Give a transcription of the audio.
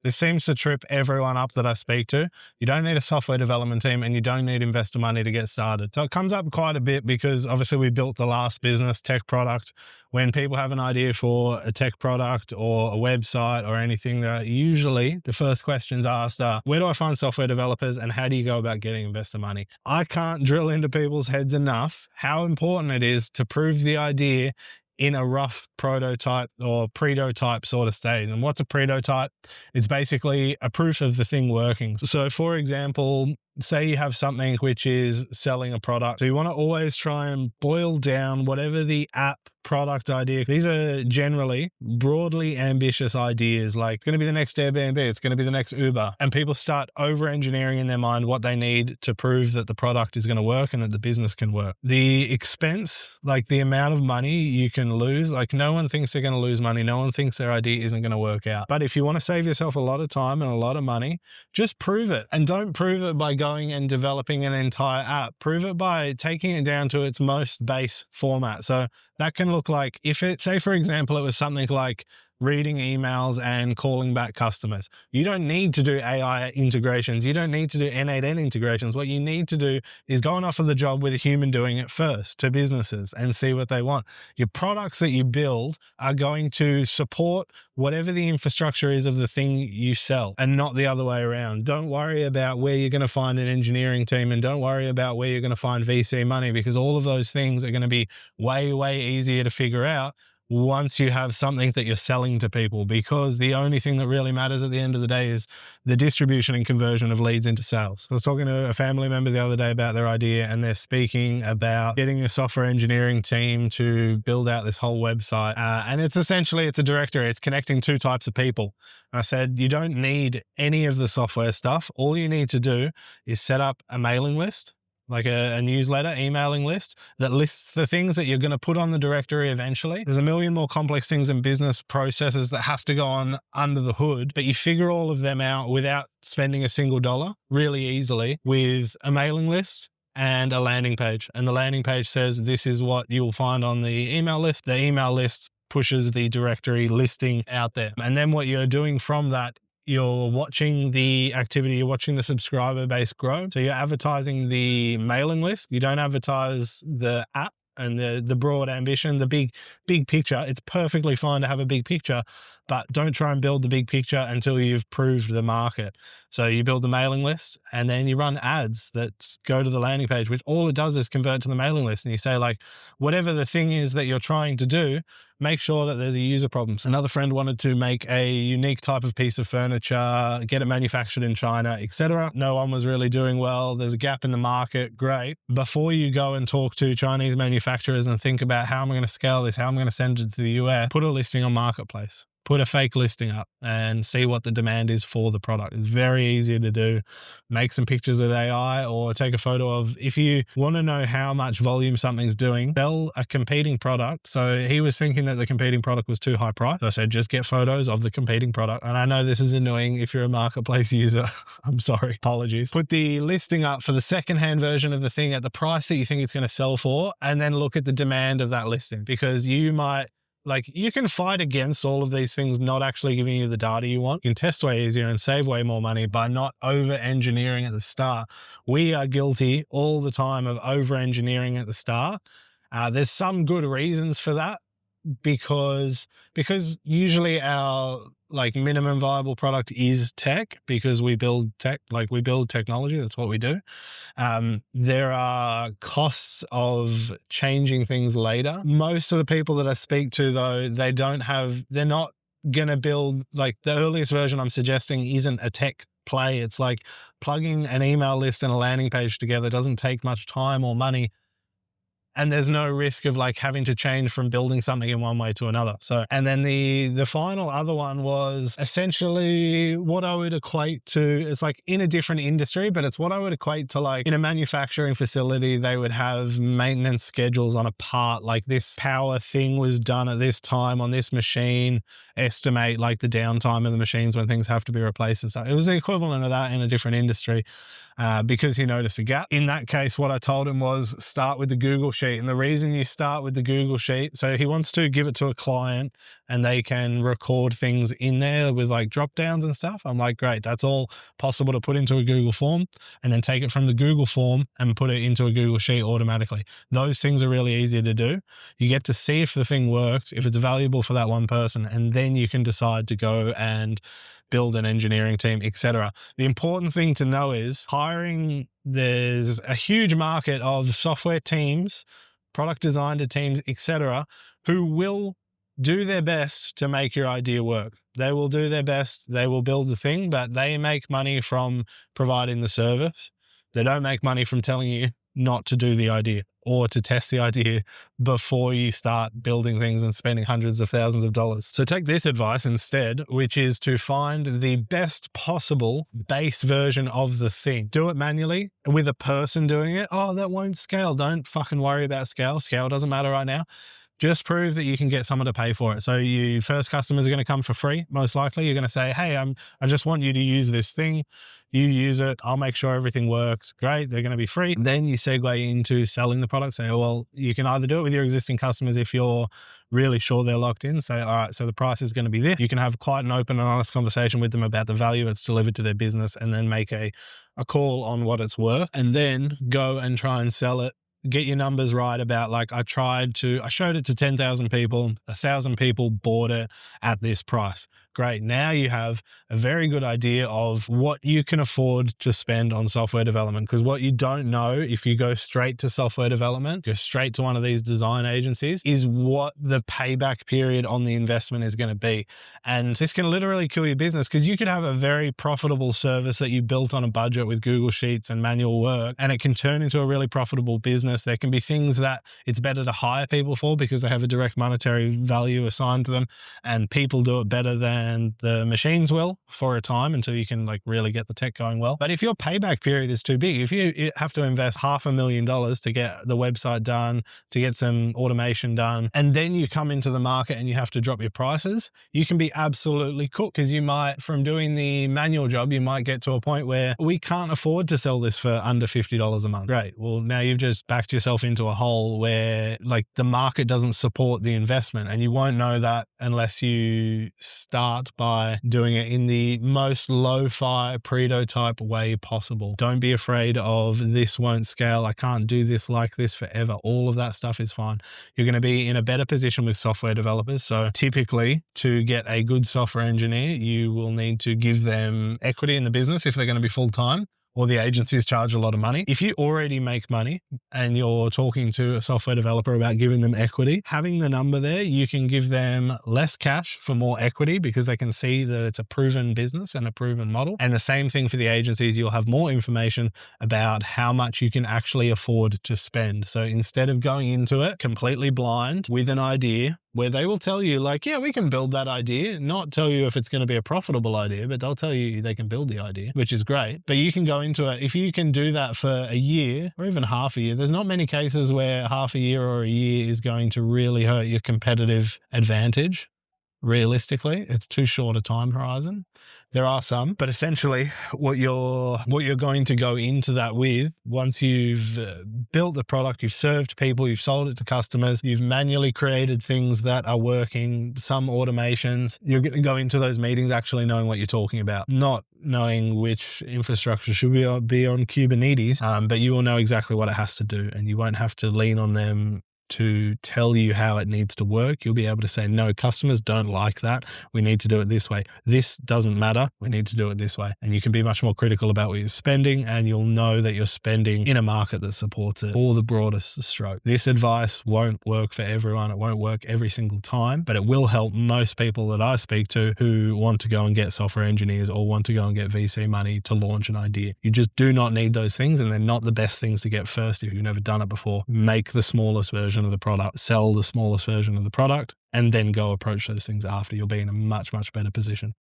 This seems to trip everyone up that I speak to. You don't need a software development team and you don't need investor money to get started. So it comes up quite a bit because obviously we built the last business tech product. When people have an idea for a tech product or a website or anything, usually the first questions asked are, where do I find software developers and how do you go about getting investor money? I can't drill into people's heads enough how important it is to prove the idea in a rough prototype or pretotype sort of stage. And what's a pretotype? It's basically a proof of the thing working. So for example, say you have something which is selling a product. So you want to always try and boil down whatever the app product idea. These are generally broadly ambitious ideas, like it's going to be the next Airbnb, it's going to be the next Uber. And people start over-engineering in their mind what they need to prove that the product is going to work and that the business can work. The expense, like the amount of money you can lose, like no one thinks they're going to lose money. No one thinks their idea isn't going to work out. But if you want to save yourself a lot of time and a lot of money, just prove it. And don't prove it by going and developing an entire app. Prove it by taking it down to its most base format. So that can look like, if it, say for example, it was something like reading emails and calling back customers. You don't need to do AI integrations. You don't need to do N8N integrations. What you need to do is go and offer the job with a human doing it first to businesses and see what they want. Your products that you build are going to support whatever the infrastructure is of the thing you sell and not the other way around. Don't worry about where you're going to find an engineering team and don't worry about where you're going to find VC money, because all of those things are going to be way, way easier to figure out once you have something that you're selling to people, because the only thing that really matters at the end of the day is the distribution and conversion of leads into sales. I was talking to a family member the other day about their idea, and they're speaking about getting a software engineering team to build out this whole website. And it's essentially, it's a directory. It's connecting two types of people. I said, you don't need any of the software stuff. All you need to do is set up a mailing list, like a newsletter, emailing list that lists the things that you're going to put on the directory eventually. There's a million more complex things in business processes that have to go on under the hood, but you figure all of them out without spending a single dollar really easily with a mailing list and a landing page. And the landing page says, this is what you will find on the email list. The email list pushes the directory listing out there. And then what you're doing from that, you're watching the activity, you're watching the subscriber base grow. So you're advertising the mailing list. You don't advertise the app and the broad ambition, the big picture. It's perfectly fine to have a big picture, but don't try and build the big picture until you've proved the market. So you build the mailing list and then you run ads that go to the landing page, which all it does is convert to the mailing list. And you say, like, whatever the thing is that you're trying to do, make sure that there's a user problem. So another friend wanted to make a unique type of piece of furniture, get it manufactured in China, etc. No one was really doing well. There's a gap in the market. Great. Before you go and talk to Chinese manufacturers and think about how am I going to scale this, how am I going to send it to the US, put a listing on Marketplace. Put a fake listing up and see what the demand is for the product. It's very easy to do. Make some pictures with AI or take a photo of, if you want to know how much volume something's doing, sell a competing product. So he was thinking that the competing product was too high price. So I said, just get photos of the competing product. And I know this is annoying if you're a Marketplace user. I'm sorry, apologies. Put the listing up for the secondhand version of the thing at the price that you think it's going to sell for, and then look at the demand of that listing, because you might, like, you can fight against all of these things not actually giving you the data you want. You can test way easier and save way more money by not over-engineering at the start. We are guilty all the time of over-engineering at the start. There's some good reasons for that, because usually our minimum viable product is tech, because we build tech, we build technology. That's what we do. There are costs of changing things later. Most of the people that I speak to, though, they're not going to build, the earliest version I'm suggesting isn't a tech play. It's like plugging an email list and a landing page together doesn't take much time or money. And there's no risk of having to change from building something in one way to another. So, and then the final other one was essentially what I would equate to, it's in a different industry, but it's what I would equate to in a manufacturing facility, they would have maintenance schedules on a part, this power thing was done at this time on this machine, estimate the downtime of the machines when things have to be replaced and stuff. It was the equivalent of that in a different industry, because he noticed a gap. In that case, what I told him was start with the Google Sheet Sheet. And the reason you start with the Google Sheet, so he wants to give it to a client and they can record things in there with like drop downs and stuff. I'm like, great, that's all possible to put into a Google form and then take it from the Google form and put it into a Google Sheet automatically. Those things are really easy to do. You get to see if the thing works, if it's valuable for that one person, and then you can decide to go and build an engineering team, etc. The important thing to know is hiring, there's a huge market of software teams, product designer teams, etc., who will do their best to make your idea work. They will do their best. They will build the thing, but they make money from providing the service. They don't make money from telling you not to do the idea or to test the idea before you start building things and spending hundreds of thousands of dollars. So take this advice instead, which is to find the best possible base version of the thing. Do it manually with a person doing it. Oh, that won't scale. Don't fucking worry about scale. Scale doesn't matter right now. Just prove that you can get someone to pay for it. So your first customers are going to come for free. Most likely you're going to say, hey, I just want you to use this thing. You use it. I'll make sure everything works. Great. They're going to be free. Then you segue into selling the product. Say, well, you can either do it with your existing customers if you're really sure they're locked in. Say, all right, so the price is going to be this. You can have quite an open and honest conversation with them about the value it's delivered to their business and then make a call on what it's worth and then go and try and sell it. Get your numbers right about like, I showed it to 10,000 people, 1,000 people bought it at this price. Great. Now you have a very good idea of what you can afford to spend on software development. Because what you don't know, if you go straight to software development, go straight to one of these design agencies, is what the payback period on the investment is going to be. And this can literally kill your business because you could have a very profitable service that you built on a budget with Google Sheets and manual work, and it can turn into a really profitable business. There can be things that it's better to hire people for because they have a direct monetary value assigned to them, and people do it better than the machines will for a time until you can like really get the tech going well. But if your payback period is too big, if you have to invest $500,000 to get the website done, to get some automation done, and then you come into the market and you have to drop your prices, you can be absolutely cooked because you might, from doing the manual job, you might get to a point where we can't afford to sell this for under $50 a month. Great. Well, now you've just backed yourself into a hole where like the market doesn't support the investment, and you won't know that unless you start by doing it in the most lo-fi pretotype way possible. Don't be afraid of this won't scale. I can't do this like this forever. All of that stuff is fine. You're going to be in a better position with software developers. So typically to get a good software engineer, you will need to give them equity in the business if they're going to be full-time, or the agencies charge a lot of money. If you already make money and you're talking to a software developer about giving them equity, having the number there, you can give them less cash for more equity because they can see that it's a proven business and a proven model. And the same thing for the agencies, you'll have more information about how much you can actually afford to spend. So instead of going into it completely blind with an idea, where they will tell you like, yeah, we can build that idea, not tell you if it's going to be a profitable idea, but they'll tell you they can build the idea, which is great. But you can go into it, if you can do that for a year or even half a year, there's not many cases where half a year or a year is going to really hurt your competitive advantage. Realistically, it's too short a time horizon. There are some, but essentially what you're going to go into that with, once you've built the product, you've served people, you've sold it to customers, you've manually created things that are working, some automations, you're going to go into those meetings actually knowing what you're talking about, not knowing which infrastructure should be on Kubernetes, but you will know exactly what it has to do, and you won't have to lean on them to tell you how it needs to work. You'll be able to say, no, customers don't like that. We need to do it this way. This doesn't matter. We need to do it this way. And you can be much more critical about what you're spending, and you'll know that you're spending in a market that supports it for the broadest stroke. This advice won't work for everyone. It won't work every single time, but it will help most people that I speak to who want to go and get software engineers or want to go and get VC money to launch an idea. You just do not need those things, and they're not the best things to get first if you've never done it before. Make the smallest version of the product, sell the smallest version of the product, and then go approach those things after. You'll be in a much, much better position.